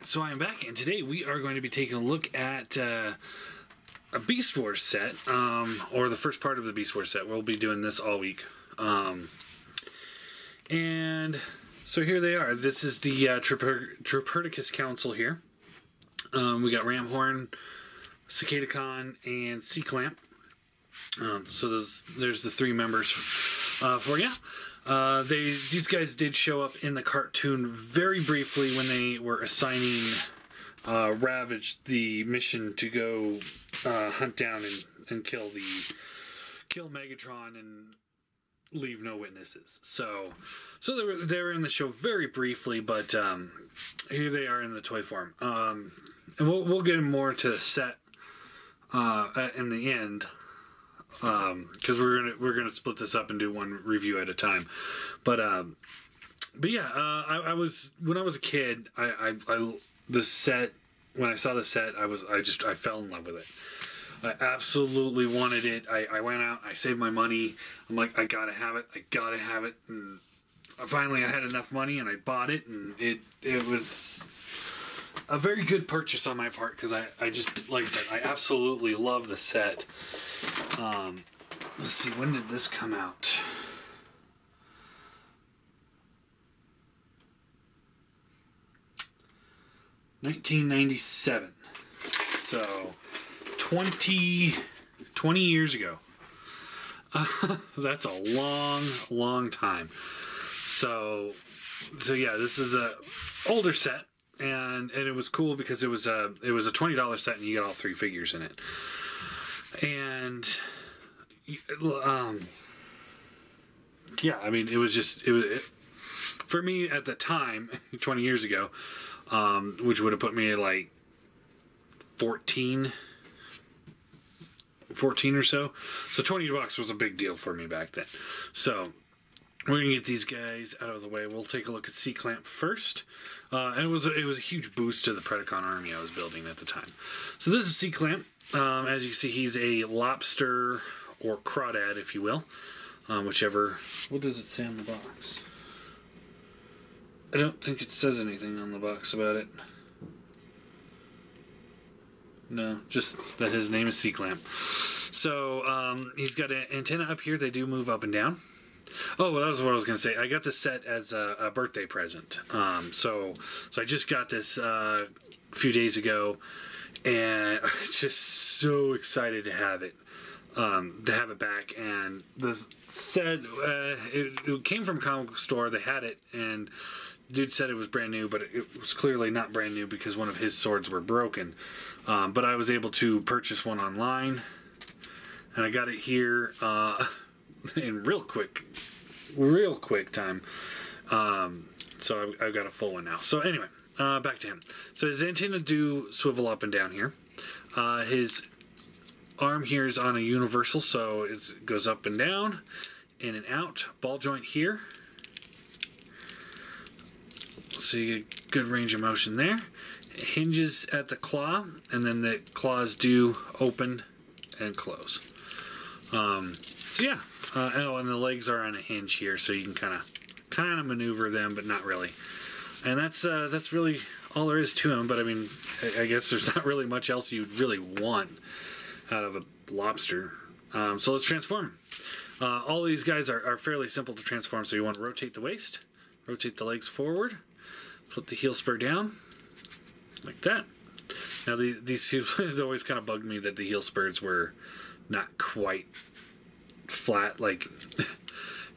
Alright, so I am back, and today we are going to be taking a look at a Beast Wars set, or the first part of the Beast Wars set. We'll be doing this all week. And so here they are. This is the Triperticus Council here. We got Ramhorn, Cicada-Con, and Sea-Clamp. So there's the three members for you. These guys did show up in the cartoon very briefly when they were assigning Ravage the mission to go hunt down and kill Megatron and leave no witnesses. So they were in the show very briefly, but here they are in the toy form. And we'll get more to the set in the end. Because we're gonna split this up and do one review at a time, but yeah, when I was a kid, the set, when I saw the set, I fell in love with it. I absolutely wanted it. I went out, I saved my money. I'm like, I gotta have it, and finally I had enough money and I bought it, and it was a very good purchase on my part because I just, like I said, I absolutely love the set. Let's see, when did this come out? (1997). So 20 years ago. That's a long time. So yeah, this is a older set, and it was cool because it was a $20 set and you get all three figures in it. And yeah, I mean, it was for me at the time, 20 years ago, which would have put me at like 14 or so. So $20 was a big deal for me back then. So we're gonna get these guys out of the way. We'll take a look at Sea-Clamp first, and it was a huge boost to the Predacon army I was building at the time. So this is Sea-Clamp. As you can see, he's a lobster or crawdad, if you will, whichever. What does it say on the box? I don't think it says anything on the box about it. No, just that his name is Sea-Clamp. So he's got an antenna up here. They do move up and down. Oh, well, that was what I was going to say. I got this set as a birthday present. So I just got this a few days ago, and I'm just so excited to have it back. And the set, it came from a comic book store. They had it, and dude said it was brand new, but it was clearly not brand new because one of his swords were broken. But I was able to purchase one online, and I got it here in real quick time. So I've got a full one now. So anyway, back to him. So his antenna do swivel up and down here. His arm here is on a universal, so it goes up and down, in and out. Ball joint here. So you get good range of motion there. It hinges at the claw, and then the claws do open and close. So yeah, and the legs are on a hinge here, so you can kind of maneuver them, but not really. And that's really all there is to them. But I mean, I guess there's not really much else you'd really want out of a lobster. So let's transform. All these guys are fairly simple to transform. So you want to rotate the waist, rotate the legs forward, flip the heel spur down, like that. Now these it always kind of bugged me that the heel spurs were not quite flat. Like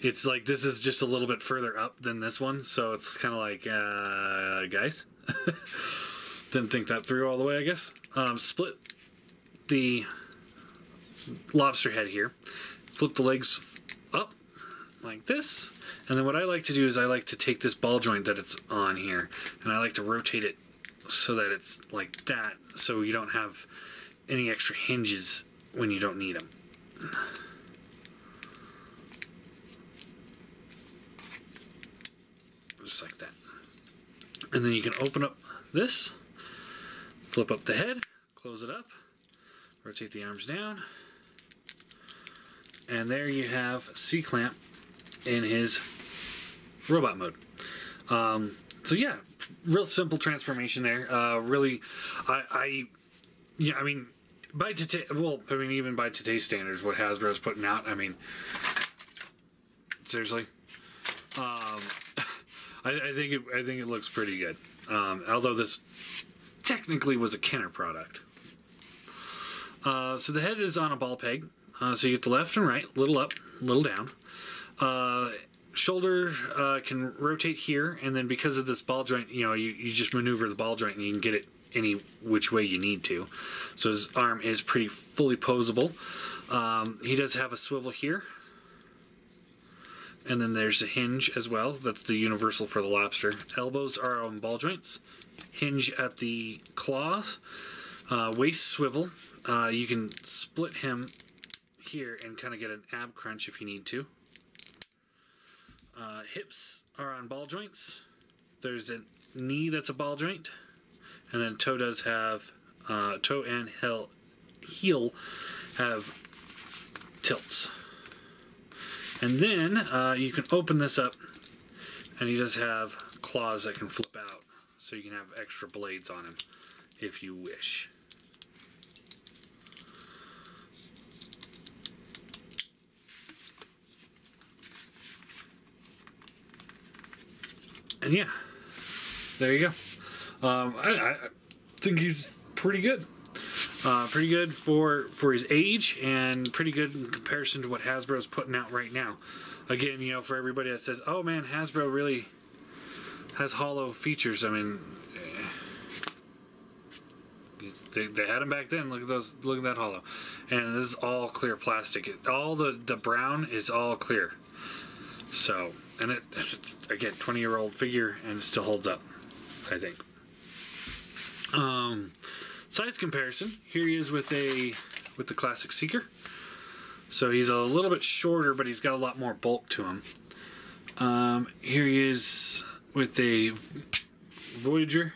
it's like this is just a little bit further up than this one, so it's kind of like guys, didn't think that through all the way, I guess. Split the lobster head here, flip the legs up like this, and then what I like to do is I like to take this ball joint that it's on here, and I like to rotate it so that it's like that, so you don't have any extra hinges when you don't need them. Just like that. And then you can open up this, flip up the head, close it up, rotate the arms down, and there you have Sea-Clamp in his robot mode. So yeah, real simple transformation there. Really, I mean, even by today's standards, what Hasbro's putting out, I mean, seriously, I think it looks pretty good. Although this technically was a Kenner product. So the head is on a ball peg. So you get the left and right, little up, little down. Shoulder can rotate here, and then because of this ball joint, you just maneuver the ball joint and you can get it any which way you need to. So his arm is pretty fully poseable. He does have a swivel here. And then there's a hinge as well. That's the universal for the lobster. Elbows are on ball joints. Hinge at the claws. Waist swivel. You can split him here and kind of get an ab crunch if you need to. Hips are on ball joints. There's a knee that's a ball joint. And then toe does have, toe and heel have tilts. And then you can open this up, and he does have claws that can flip out, so you can have extra blades on him if you wish. And yeah, there you go. I think he's pretty good. Pretty good for his age, and pretty good in comparison to what Hasbro's putting out right now. Again, for everybody that says, "Oh man, Hasbro really has hollow features." I mean, they had them back then. Look at those. Look at that hollow, and this is all clear plastic. All the brown is all clear. So, and it's again 20-year-old figure, and it still holds up, I think. Size comparison. Here he is with the classic Seeker. So he's a little bit shorter, but he's got a lot more bulk to him. Here he is with a Voyager.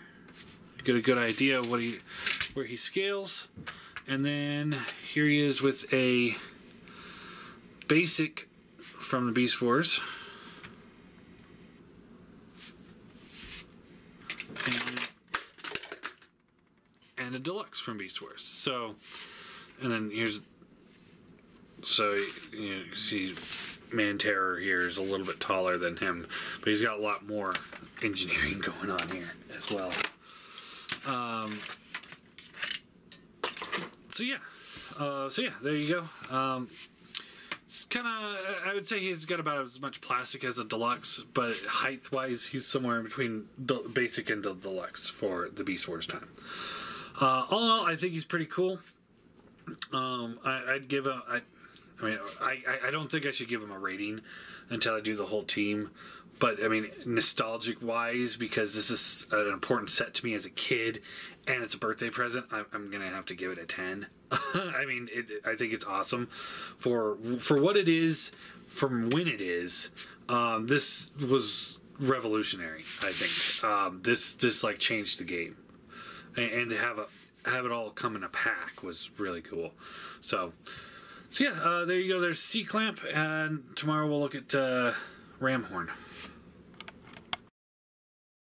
You get a good idea of where he scales. And then here he is with a basic from the Beast Wars. And a deluxe from Beast Wars. So, and then here's, you see Man-Terror here is a little bit taller than him, but he's got a lot more engineering going on here as well. So yeah, there you go. It's kind of, I would say he's got about as much plastic as a deluxe, but height-wise, he's somewhere in between basic and deluxe for the Beast Wars time. All in all, I think he's pretty cool. I'd give him. I don't think I should give him a rating until I do the whole team. But I mean, nostalgic wise, because this is an important set to me as a kid, and it's a birthday present, I'm gonna have to give it a 10. I mean, I think it's awesome for what it is, from when it is. This was revolutionary. I think this like changed the game. And to have it all come in a pack was really cool. So yeah, there you go. There's C-Clamp, and tomorrow we'll look at Ramhorn.